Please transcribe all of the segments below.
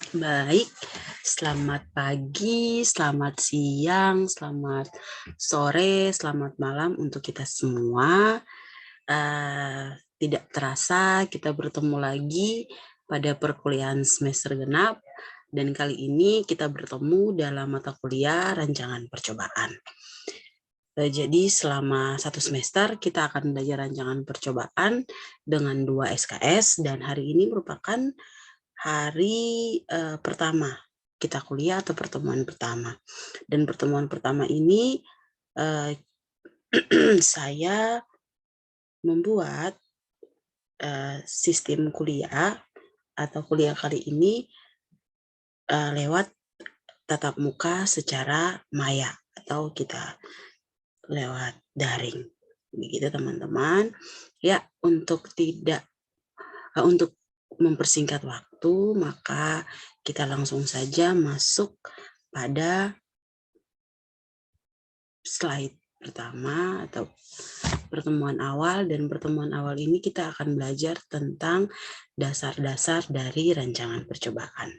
Baik, selamat pagi, selamat siang, selamat sore, selamat malam untuk kita semua. Tidak terasa kita bertemu lagi pada perkuliahan semester genap, dan kali ini kita bertemu dalam mata kuliah rancangan percobaan. Jadi selama 1 semester kita akan belajar rancangan percobaan dengan 2 SKS, dan hari ini merupakan hari pertama kita kuliah atau pertemuan pertama. Dan pertemuan pertama ini saya membuat sistem kuliah atau kuliah kali ini lewat tatap muka secara maya atau kita lewat daring. Begitu teman-teman. Ya, untuk mempersingkat waktu, maka kita langsung saja masuk pada slide pertama atau pertemuan awal. Dan pertemuan awal ini kita akan belajar tentang dasar-dasar dari rancangan percobaan.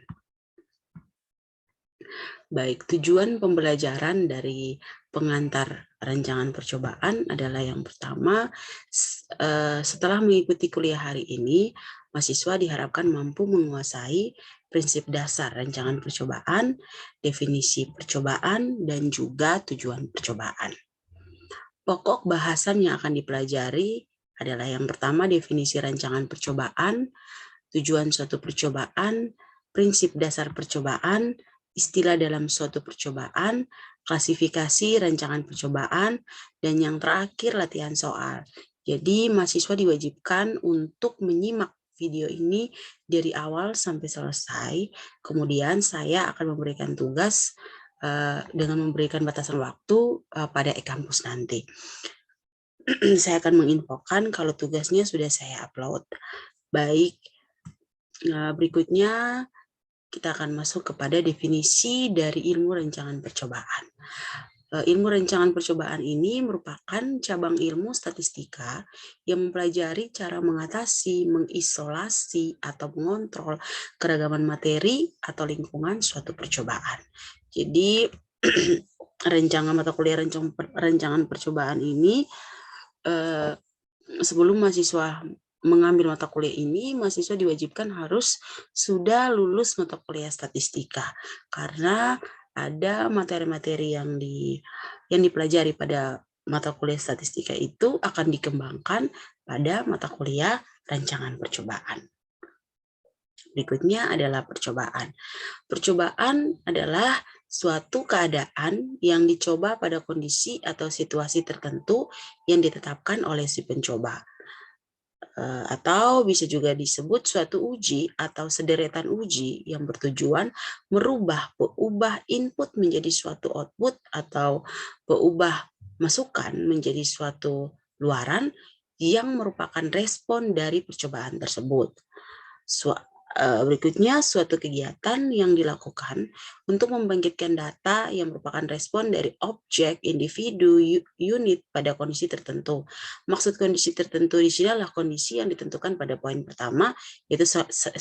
Baik, tujuan pembelajaran dari pengantar rancangan percobaan adalah yang pertama, setelah mengikuti kuliah hari ini, mahasiswa diharapkan mampu menguasai prinsip dasar rancangan percobaan, definisi percobaan, dan juga tujuan percobaan. Pokok bahasan yang akan dipelajari adalah yang pertama, definisi rancangan percobaan, tujuan suatu percobaan, prinsip dasar percobaan, istilah dalam suatu percobaan, klasifikasi rancangan percobaan, dan yang terakhir latihan soal. Jadi mahasiswa diwajibkan untuk menyimak video ini dari awal sampai selesai. Kemudian saya akan memberikan tugas dengan memberikan batasan waktu pada e-kampus nanti. Saya akan menginfokan kalau tugasnya sudah saya upload. Baik, berikutnya kita akan masuk kepada definisi dari ilmu rancangan percobaan. Ilmu rancangan percobaan ini merupakan cabang ilmu statistika yang mempelajari cara mengatasi, mengisolasi, atau mengontrol keragaman materi atau lingkungan suatu percobaan. Jadi, rancangan mata kuliah rancangan percobaan ini, sebelum mahasiswa mengambil mata kuliah ini, mahasiswa diwajibkan harus sudah lulus mata kuliah statistika, karena ada materi-materi yang dipelajari pada mata kuliah statistika itu akan dikembangkan pada mata kuliah rancangan percobaan. Berikutnya adalah percobaan. Percobaan adalah suatu keadaan yang dicoba pada kondisi atau situasi tertentu yang ditetapkan oleh si pencoba. Atau bisa juga disebut suatu uji atau sederetan uji yang bertujuan merubah input menjadi suatu output atau mengubah masukan menjadi suatu luaran yang merupakan respon dari percobaan tersebut. Berikutnya, suatu kegiatan yang dilakukan untuk membangkitkan data yang merupakan respon dari objek, individu, unit pada kondisi tertentu. Maksud kondisi tertentu di sini adalah kondisi yang ditentukan pada poin pertama, yaitu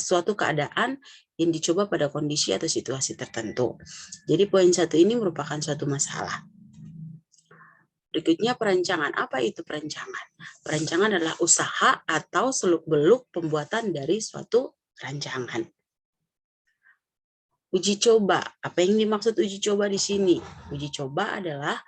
suatu keadaan yang dicoba pada kondisi atau situasi tertentu. Jadi poin 1 ini merupakan suatu masalah. Berikutnya perancangan. Apa itu perancangan? Perancangan adalah usaha atau seluk-beluk pembuatan dari suatu rancangan. Uji coba. Apa yang dimaksud uji coba di sini? Uji coba adalah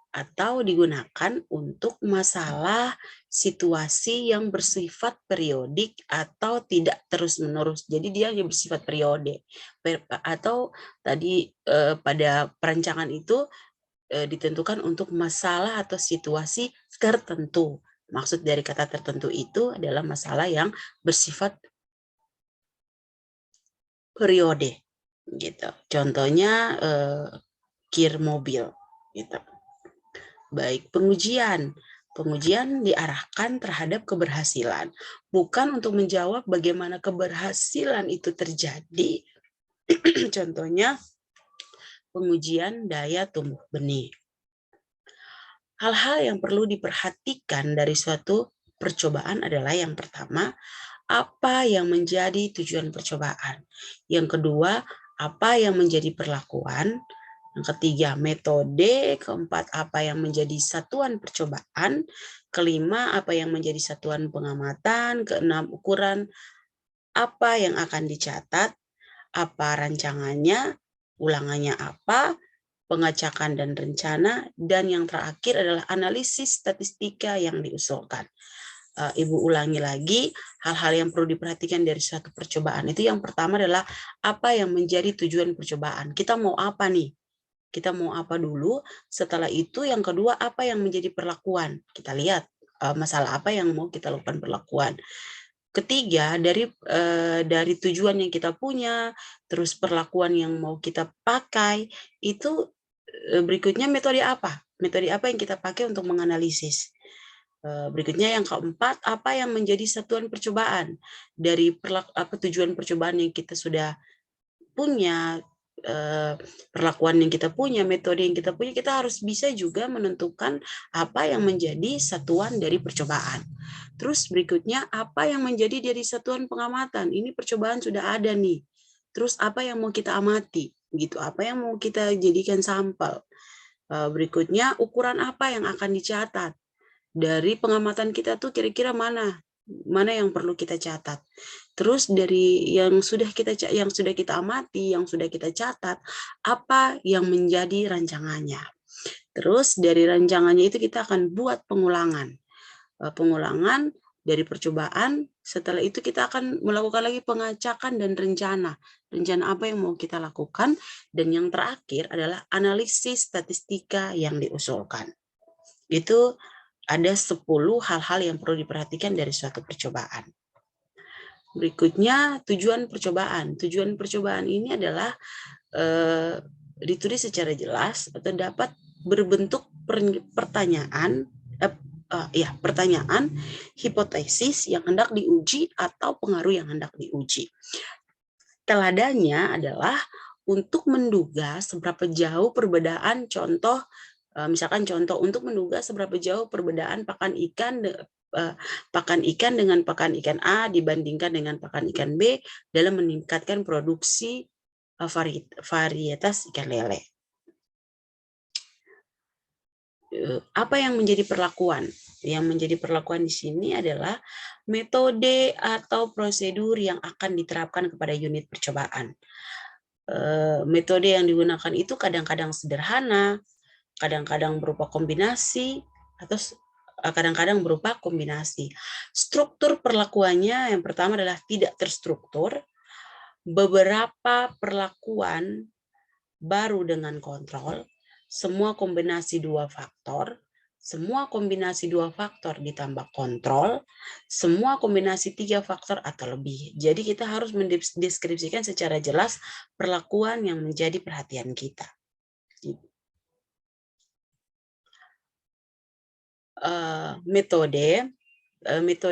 atau digunakan untuk masalah situasi yang bersifat periodik atau tidak terus-menerus. Jadi dia hanya bersifat periode. Atau tadi pada perancangan itu ditentukan untuk masalah atau situasi tertentu. Maksud dari kata tertentu itu adalah masalah yang bersifat periode, gitu. Contohnya kir mobil, gitu. Baik, pengujian. Pengujian diarahkan terhadap keberhasilan, bukan untuk menjawab bagaimana keberhasilan itu terjadi. Contohnya pengujian daya tumbuh benih. Hal-hal yang perlu diperhatikan dari suatu percobaan adalah yang pertama, apa yang menjadi tujuan percobaan. Yang kedua, apa yang menjadi perlakuan. Yang ketiga, metode. Keempat, apa yang menjadi satuan percobaan. Kelima, apa yang menjadi satuan pengamatan. Keenam, ukuran apa yang akan dicatat, apa rancangannya, ulangannya apa, pengacakan dan rencana, dan yang terakhir adalah analisis statistika yang diusulkan. Ibu ulangi lagi, hal-hal yang perlu diperhatikan dari suatu percobaan. Itu yang pertama adalah apa yang menjadi tujuan percobaan. Kita mau apa nih? Kita mau apa dulu? Setelah itu yang kedua, apa yang menjadi perlakuan. Kita lihat masalah apa yang mau kita lakukan perlakuan. Ketiga, dari tujuan yang kita punya, terus perlakuan yang mau kita pakai, itu berikutnya metode apa? Metode apa yang kita pakai untuk menganalisis? Berikutnya yang keempat, apa yang menjadi satuan percobaan dari tujuan percobaan yang kita sudah punya, perlakuan yang kita punya, metode yang kita punya, kita harus bisa juga menentukan apa yang menjadi satuan dari percobaan. Terus berikutnya, apa yang menjadi dari satuan pengamatan? Ini percobaan sudah ada nih. Terus apa yang mau kita amati? Gitu. Apa yang mau kita jadikan sampel? Berikutnya, ukuran apa yang akan dicatat? Dari pengamatan kita tuh kira-kira mana yang perlu kita catat. Terus dari yang sudah kita amati, yang sudah kita catat, apa yang menjadi rancangannya. Terus dari rancangannya itu kita akan buat pengulangan. Pengulangan dari percobaan, setelah itu kita akan melakukan lagi pengacakan dan rencana. Rencana apa yang mau kita lakukan, dan yang terakhir adalah analisis statistika yang diusulkan. Itu ada 10 hal-hal yang perlu diperhatikan dari suatu percobaan. Berikutnya, tujuan percobaan. Tujuan percobaan ini adalah ditulis secara jelas atau dapat berbentuk pertanyaan, hipotesis yang hendak diuji atau pengaruh yang hendak diuji. Teladannya adalah untuk menduga seberapa jauh perbedaan misalkan contoh untuk menduga seberapa jauh perbedaan pakan ikan dengan pakan ikan A dibandingkan dengan pakan ikan B dalam meningkatkan produksi varietas ikan lele. Apa yang menjadi perlakuan? Yang menjadi perlakuan di sini adalah metode atau prosedur yang akan diterapkan kepada unit percobaan. Metode yang digunakan itu kadang-kadang sederhana, kadang-kadang berupa kombinasi, atau kadang-kadang berupa kombinasi. Struktur perlakuannya yang pertama adalah tidak terstruktur, beberapa perlakuan baru dengan kontrol, semua kombinasi dua faktor, semua kombinasi dua faktor ditambah kontrol, semua kombinasi 3 faktor atau lebih. Jadi kita harus mendeskripsikan secara jelas perlakuan yang menjadi perhatian kita. Metode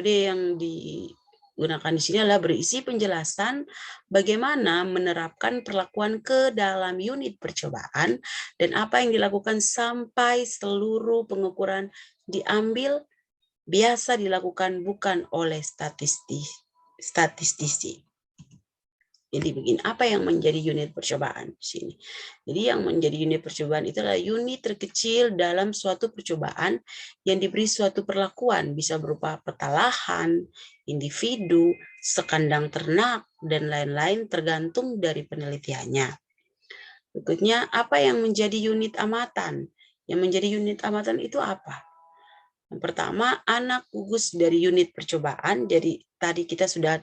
yang digunakan di sini adalah berisi penjelasan bagaimana menerapkan perlakuan ke dalam unit percobaan dan apa yang dilakukan sampai seluruh pengukuran diambil, biasa dilakukan bukan oleh statistisi. Jadi begini, apa yang menjadi unit percobaan di sini? Jadi yang menjadi unit percobaan itu adalah unit terkecil dalam suatu percobaan yang diberi suatu perlakuan, bisa berupa peta lahan, individu, sekandang ternak, dan lain-lain tergantung dari penelitiannya. Berikutnya, apa yang menjadi unit amatan? Yang menjadi unit amatan itu apa? Yang pertama, anak gugus dari unit percobaan. Jadi tadi kita sudah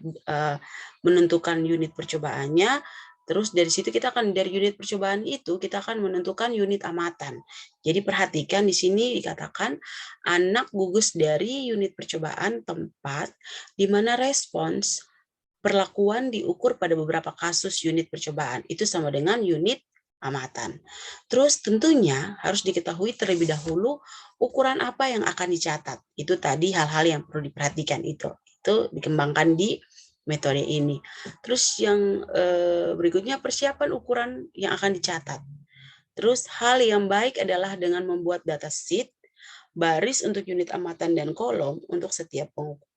menentukan unit percobaannya. Terus dari situ kita akan dari unit percobaan itu kita akan menentukan unit amatan. Jadi perhatikan di sini dikatakan anak gugus dari unit percobaan tempat di mana respons perlakuan diukur pada beberapa kasus unit percobaan. Itu sama dengan unit amatan. Terus tentunya harus diketahui terlebih dahulu ukuran apa yang akan dicatat. Itu tadi hal-hal yang perlu diperhatikan itu dikembangkan di metode ini. Terus yang berikutnya persiapan ukuran yang akan dicatat. Terus hal yang baik adalah dengan membuat data sheet Baris untuk unit amatan dan kolom untuk setiap pengukuran.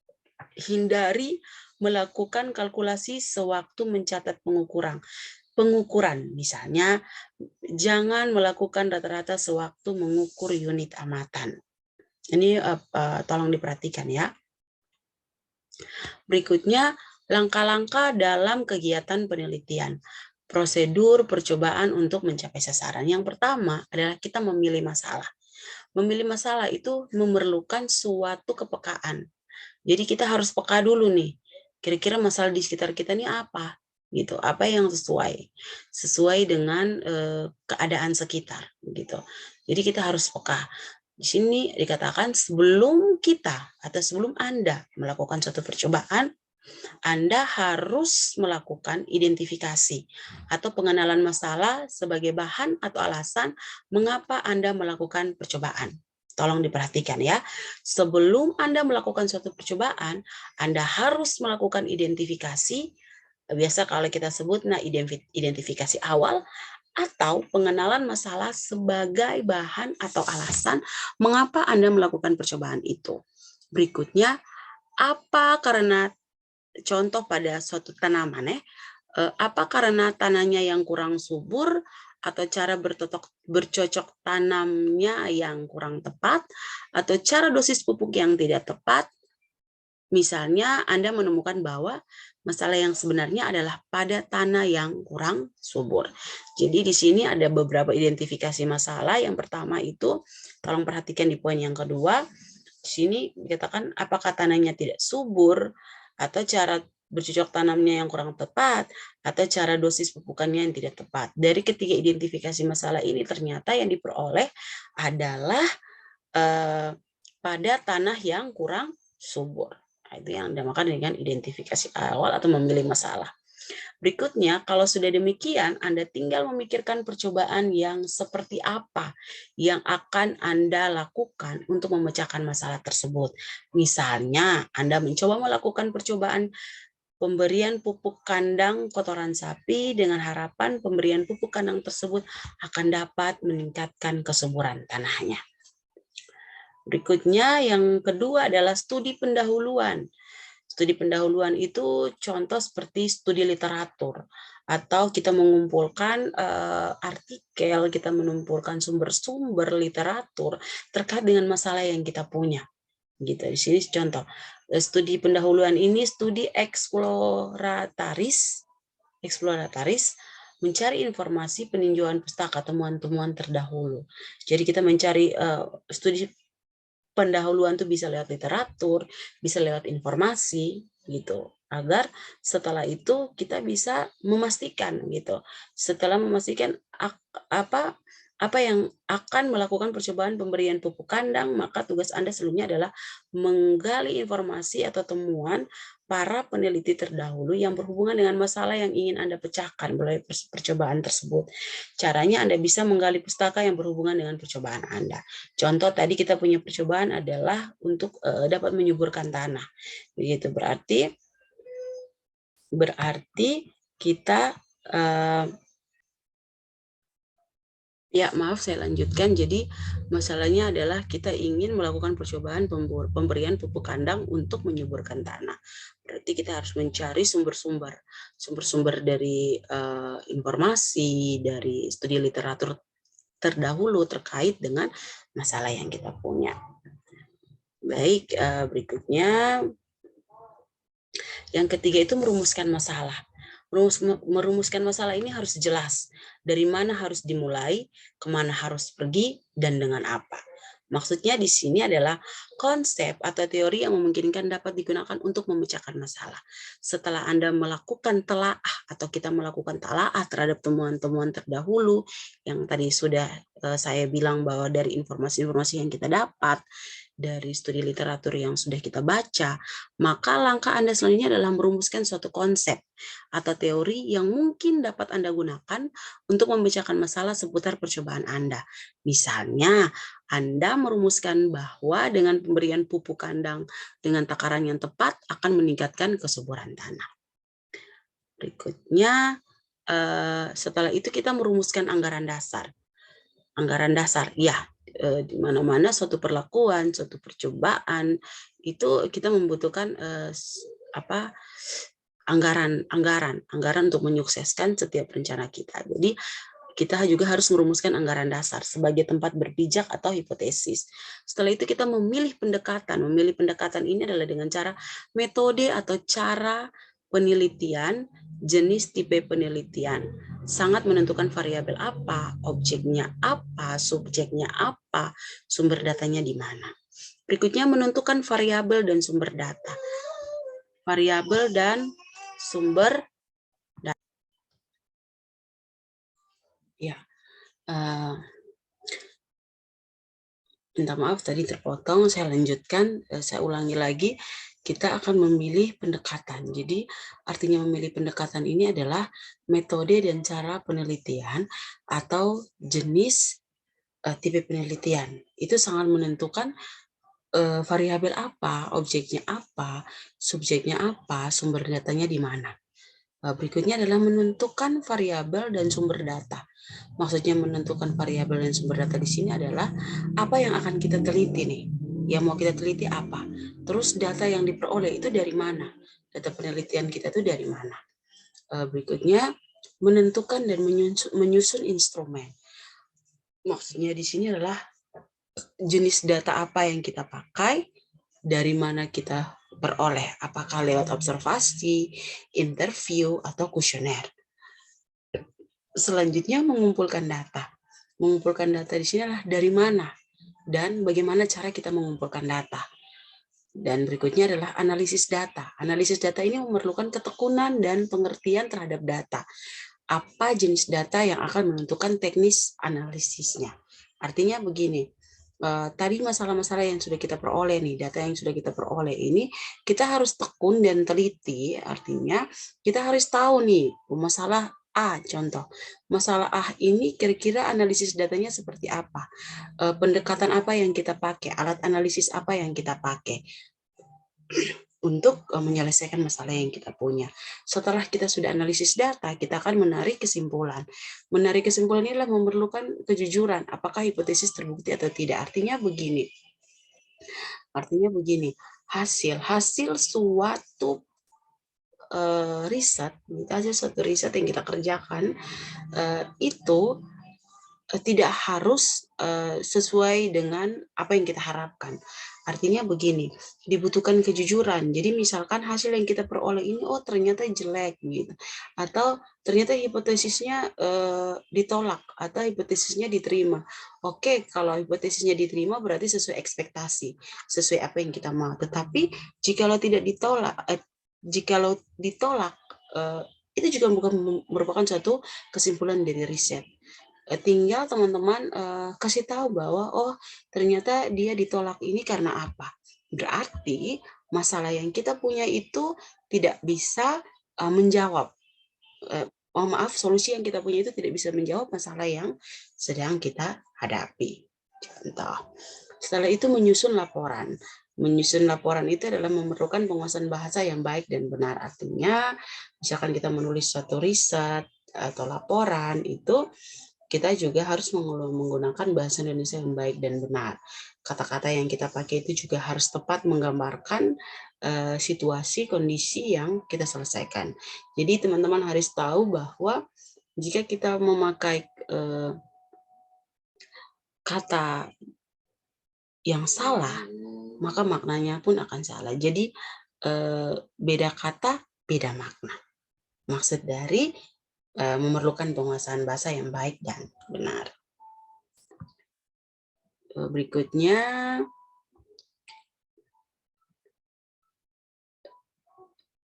Hindari melakukan kalkulasi sewaktu mencatat pengukuran. Misalnya, jangan melakukan rata-rata sewaktu mengukur unit amatan. Ini tolong diperhatikan ya. Berikutnya, langkah-langkah dalam kegiatan penelitian. Prosedur percobaan untuk mencapai sasaran. Yang pertama adalah kita memilih masalah. Memilih masalah itu memerlukan suatu kepekaan. Jadi kita harus peka dulu nih. Kira-kira masalah di sekitar kita ini apa? Gitu. Apa yang sesuai dengan keadaan sekitar gitu. Jadi kita harus peka. Di sini dikatakan sebelum kita atau sebelum Anda melakukan suatu percobaan, Anda harus melakukan identifikasi atau pengenalan masalah sebagai bahan atau alasan mengapa Anda melakukan percobaan. Tolong diperhatikan ya. Sebelum Anda melakukan suatu percobaan, Anda harus melakukan identifikasi. Biasa kalau kita sebut identifikasi awal atau pengenalan masalah sebagai bahan atau alasan mengapa Anda melakukan percobaan itu. Berikutnya, apa karena contoh pada suatu tanaman apa karena tanahnya yang kurang subur atau cara bercocok tanamnya yang kurang tepat atau cara dosis pupuk yang tidak tepat. Misalnya Anda menemukan bahwa masalah yang sebenarnya adalah pada tanah yang kurang subur. Jadi di sini ada beberapa identifikasi masalah. Yang pertama itu, tolong perhatikan di poin yang kedua. Di sini dikatakan apakah tanahnya tidak subur atau cara bercocok tanamnya yang kurang tepat, atau cara dosis pupukannya yang tidak tepat. Dari ketiga identifikasi masalah ini ternyata yang diperoleh adalah pada tanah yang kurang subur. Nah, itu yang dinamakan dengan identifikasi awal atau memilih masalah. Berikutnya, kalau sudah demikian, Anda tinggal memikirkan percobaan yang seperti apa yang akan Anda lakukan untuk memecahkan masalah tersebut. Misalnya, Anda mencoba melakukan percobaan pemberian pupuk kandang kotoran sapi dengan harapan pemberian pupuk kandang tersebut akan dapat meningkatkan kesuburan tanahnya. Berikutnya yang kedua adalah studi pendahuluan. Studi pendahuluan itu contoh seperti studi literatur atau kita mengumpulkan artikel, kita mengumpulkan sumber-sumber literatur terkait dengan masalah yang kita punya. Gitu. Di sini contoh studi pendahuluan ini studi eksplorataris mencari informasi peninjauan pustaka temuan-temuan terdahulu. Jadi kita mencari studi pendahuluan itu bisa lewat literatur, bisa lewat informasi gitu. Agar setelah itu kita bisa memastikan gitu. Setelah memastikan apa yang akan melakukan percobaan pemberian pupuk kandang, maka tugas Anda sebelumnya adalah menggali informasi atau temuan para peneliti terdahulu yang berhubungan dengan masalah yang ingin Anda pecahkan melalui percobaan tersebut. Caranya Anda bisa menggali pustaka yang berhubungan dengan percobaan Anda. Contoh tadi kita punya percobaan adalah untuk dapat menyuburkan tanah. Begitu berarti kita ya, maaf saya lanjutkan. Jadi masalahnya adalah kita ingin melakukan percobaan pemberian pupuk kandang untuk menyuburkan tanah. Berarti kita harus mencari sumber-sumber dari informasi, dari studi literatur terdahulu terkait dengan masalah yang kita punya. Baik, berikutnya. Yang ketiga itu merumuskan masalah. Merumuskan masalah ini harus jelas. Dari mana harus dimulai, kemana harus pergi, dan dengan apa. Maksudnya di sini adalah konsep atau teori yang memungkinkan dapat digunakan untuk memecahkan masalah. Setelah Anda melakukan telaah atau kita melakukan telaah terhadap temuan-temuan terdahulu, yang tadi sudah saya bilang bahwa dari informasi-informasi yang kita dapat, dari studi literatur yang sudah kita baca, maka langkah Anda selanjutnya adalah merumuskan suatu konsep atau teori yang mungkin dapat Anda gunakan untuk memecahkan masalah seputar percobaan Anda. Misalnya, Anda merumuskan bahwa dengan pemberian pupuk kandang dengan takaran yang tepat akan meningkatkan kesuburan tanah. Berikutnya, setelah itu kita merumuskan anggaran dasar. Anggaran dasar, ya. di mana-mana suatu perlakuan, suatu percobaan itu kita membutuhkan anggaran untuk menyukseskan setiap rencana kita. Jadi kita juga harus merumuskan anggaran dasar sebagai tempat berpijak atau hipotesis. Setelah itu kita memilih pendekatan. Memilih pendekatan ini adalah dengan cara metode atau cara penelitian, jenis tipe penelitian. Sangat menentukan variabel apa, objeknya apa, subjeknya apa, sumber datanya di mana. Berikutnya menentukan variabel dan sumber data. Variabel dan sumber data. Ya, minta maaf tadi terpotong, saya lanjutkan, saya ulangi lagi. Kita akan memilih pendekatan. Jadi artinya memilih pendekatan ini adalah metode dan cara penelitian atau jenis tipe penelitian. Itu sangat menentukan variabel apa, objeknya apa, subjeknya apa, sumber datanya di mana. Berikutnya adalah menentukan variabel dan sumber data. Maksudnya menentukan variabel dan sumber data di sini adalah apa yang akan kita teliti nih. Yang mau kita teliti apa? Terus data yang diperoleh itu dari mana? Data penelitian kita itu dari mana? Berikutnya menentukan dan menyusun instrumen. Maksudnya di sini adalah jenis data apa yang kita pakai, dari mana kita peroleh, apakah lewat observasi, interview, atau kuesioner. Selanjutnya mengumpulkan data. Mengumpulkan data di sini adalah dari mana dan bagaimana cara kita mengumpulkan data. Dan berikutnya adalah analisis data. Analisis data ini memerlukan ketekunan dan pengertian terhadap data. Apa jenis data yang akan menentukan teknis analisisnya. Artinya begini, tadi masalah-masalah yang sudah kita peroleh nih, data yang sudah kita peroleh ini, kita harus tekun dan teliti, artinya kita harus tahu nih, masalah A contoh, masalah A ini kira-kira analisis datanya seperti apa, pendekatan apa yang kita pakai, alat analisis apa yang kita pakai untuk menyelesaikan masalah yang kita punya. Setelah kita sudah analisis data, kita akan menarik kesimpulan. Menarik kesimpulan inilah memerlukan kejujuran, apakah hipotesis terbukti atau tidak. Artinya begini, hasil suatu riset, hasil suatu riset yang kita kerjakan itu tidak harus sesuai dengan apa yang kita harapkan. Artinya begini, dibutuhkan kejujuran. Jadi misalkan hasil yang kita peroleh ini, oh ternyata jelek gitu, atau ternyata hipotesisnya ditolak atau hipotesisnya diterima. Oke, kalau hipotesisnya diterima berarti sesuai ekspektasi, sesuai apa yang kita mau. Tetapi jikalau tidak ditolak, itu juga bukan merupakan suatu kesimpulan dari riset. Tinggal teman-teman kasih tahu bahwa oh ternyata dia ditolak ini karena apa. Berarti masalah yang kita punya itu tidak bisa menjawab. Solusi yang kita punya itu tidak bisa menjawab masalah yang sedang kita hadapi. Contoh. Setelah itu menyusun laporan. Menyusun laporan itu adalah memerlukan penguasaan bahasa yang baik dan benar. Artinya, misalkan kita menulis suatu riset atau laporan itu kita juga harus menggunakan bahasa Indonesia yang baik dan benar. Kata-kata yang kita pakai itu juga harus tepat menggambarkan situasi, kondisi yang kita selesaikan. Jadi teman-teman harus tahu bahwa jika kita memakai kata yang salah, maka maknanya pun akan salah. Jadi beda kata, beda makna. Maksud dari memerlukan penguasaan bahasa yang baik dan benar. Berikutnya,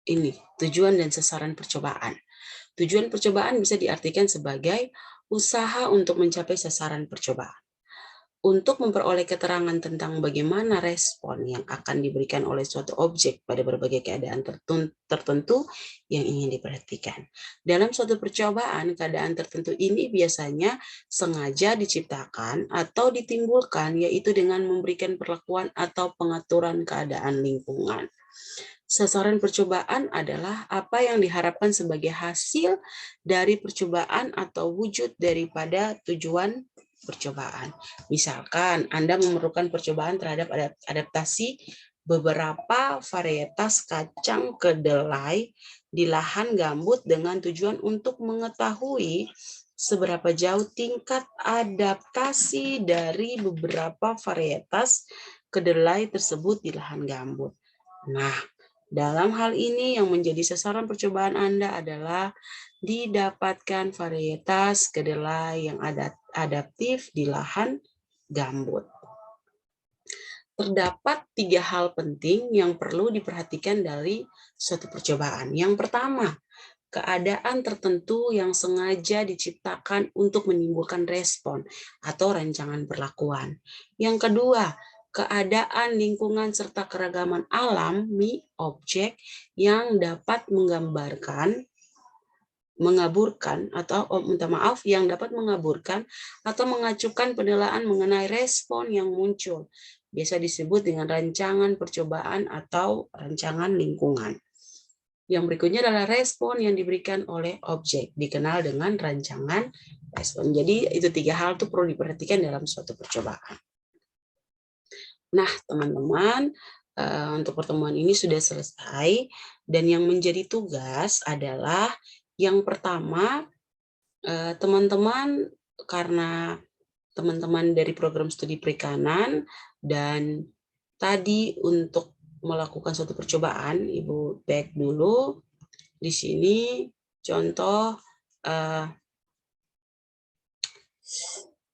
ini tujuan dan sasaran percobaan. Tujuan percobaan bisa diartikan sebagai usaha untuk mencapai sasaran percobaan. Untuk memperoleh keterangan tentang bagaimana respon yang akan diberikan oleh suatu objek pada berbagai keadaan tertentu yang ingin diperhatikan. Dalam suatu percobaan, keadaan tertentu ini biasanya sengaja diciptakan atau ditimbulkan, yaitu dengan memberikan perlakuan atau pengaturan keadaan lingkungan. Sasaran percobaan adalah apa yang diharapkan sebagai hasil dari percobaan atau wujud daripada tujuan percobaan. Misalkan Anda memerlukan percobaan terhadap adaptasi beberapa varietas kacang kedelai di lahan gambut dengan tujuan untuk mengetahui seberapa jauh tingkat adaptasi dari beberapa varietas kedelai tersebut di lahan gambut. Nah, dalam hal ini yang menjadi sasaran percobaan Anda adalah didapatkan varietas kedelai yang adaptif di lahan gambut. Terdapat 3 hal penting yang perlu diperhatikan dari suatu percobaan. Yang pertama, keadaan tertentu yang sengaja diciptakan untuk menimbulkan respon atau rancangan perlakuan. Yang kedua, keadaan lingkungan serta keragaman alam objek yang dapat yang dapat mengaburkan atau mengacukan penilaian mengenai respon yang muncul. Biasa disebut dengan rancangan percobaan atau rancangan lingkungan. Yang berikutnya adalah respon yang diberikan oleh objek, dikenal dengan rancangan respon. Jadi itu 3 hal itu perlu diperhatikan dalam suatu percobaan. Nah, teman-teman, untuk pertemuan ini sudah selesai, dan yang menjadi tugas adalah yang pertama, teman-teman, karena teman-teman dari program studi perikanan, dan tadi untuk melakukan suatu percobaan, Ibu back dulu. Di sini contoh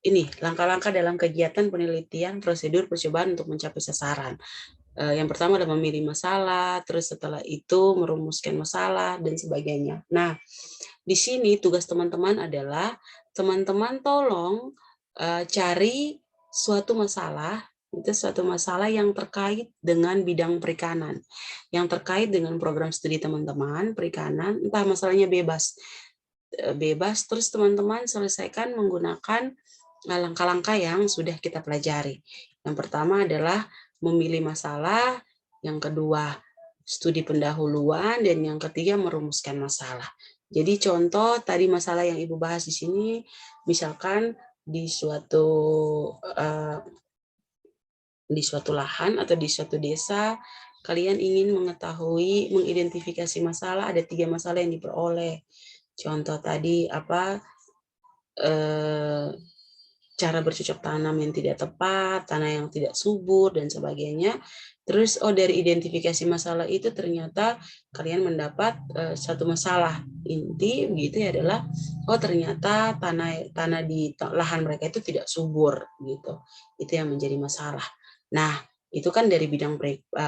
ini langkah-langkah dalam kegiatan penelitian prosedur percobaan untuk mencapai sasaran. Yang pertama adalah memilih masalah, terus setelah itu merumuskan masalah dan sebagainya. Nah, di sini tugas teman-teman adalah teman-teman tolong cari suatu masalah, itu suatu masalah yang terkait dengan bidang perikanan, yang terkait dengan program studi teman-teman perikanan, entah masalahnya bebas, terus teman-teman selesaikan menggunakan langkah-langkah yang sudah kita pelajari. Yang pertama adalah memilih masalah, yang kedua studi pendahuluan, dan yang ketiga merumuskan masalah. Jadi contoh tadi masalah yang Ibu bahas di sini, misalkan di suatu lahan atau di suatu desa, kalian ingin mengetahui, mengidentifikasi masalah, ada 3 masalah yang diperoleh. Contoh tadi cara bercocok tanam yang tidak tepat, tanah yang tidak subur, dan sebagainya. Terus dari identifikasi masalah itu ternyata kalian mendapat satu masalah inti begitu ya, adalah ternyata tanah di lahan mereka itu tidak subur gitu. Itu yang menjadi masalah. Nah, itu kan dari bidang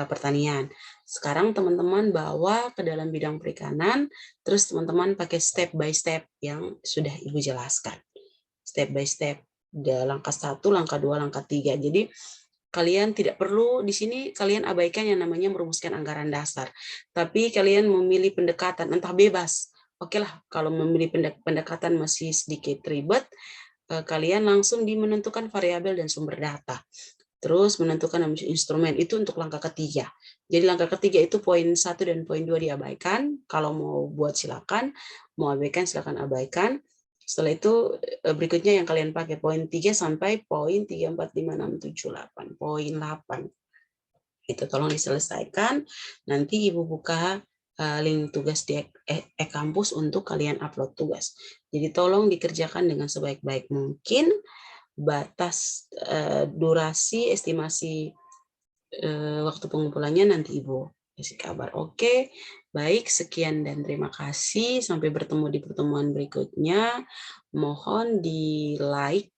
pertanian. Sekarang teman-teman bawa ke dalam bidang perikanan, terus teman-teman pakai step by step yang sudah Ibu jelaskan. Step by step. Langkah 1, langkah 2, langkah 3. Jadi kalian tidak perlu di sini kalian abaikan yang namanya merumuskan anggaran dasar. Tapi kalian memilih pendekatan, entah bebas. Oke lah, kalau memilih pendekatan masih sedikit ribet, kalian langsung menentukan variabel dan sumber data. Terus menentukan instrumen, itu untuk langkah ketiga. Jadi langkah ketiga itu poin 1 dan poin 2 diabaikan. Kalau mau buat silakan, mau abaikan silakan abaikan. Setelah itu berikutnya yang kalian pakai poin 3 sampai poin 3, 4, 5, 6, 7, 8. Poin 8. Itu tolong diselesaikan. Nanti Ibu buka link tugas di e-kampus untuk kalian upload tugas. Jadi tolong dikerjakan dengan sebaik-baik mungkin. Batas durasi, estimasi waktu pengumpulannya nanti Ibu kasih kabar. Oke, baik, sekian dan terima kasih. Sampai bertemu di pertemuan berikutnya. Mohon di like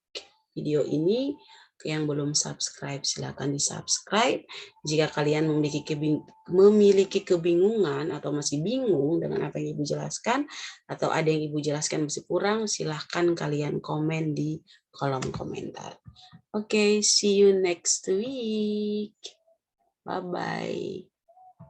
video ini. Yang belum subscribe, silakan di subscribe. Jika kalian memiliki kebingungan atau masih bingung dengan apa yang Ibu jelaskan, atau ada yang Ibu jelaskan masih kurang, silahkan kalian komen di kolom komentar. Oke, see you next week. Bye-bye.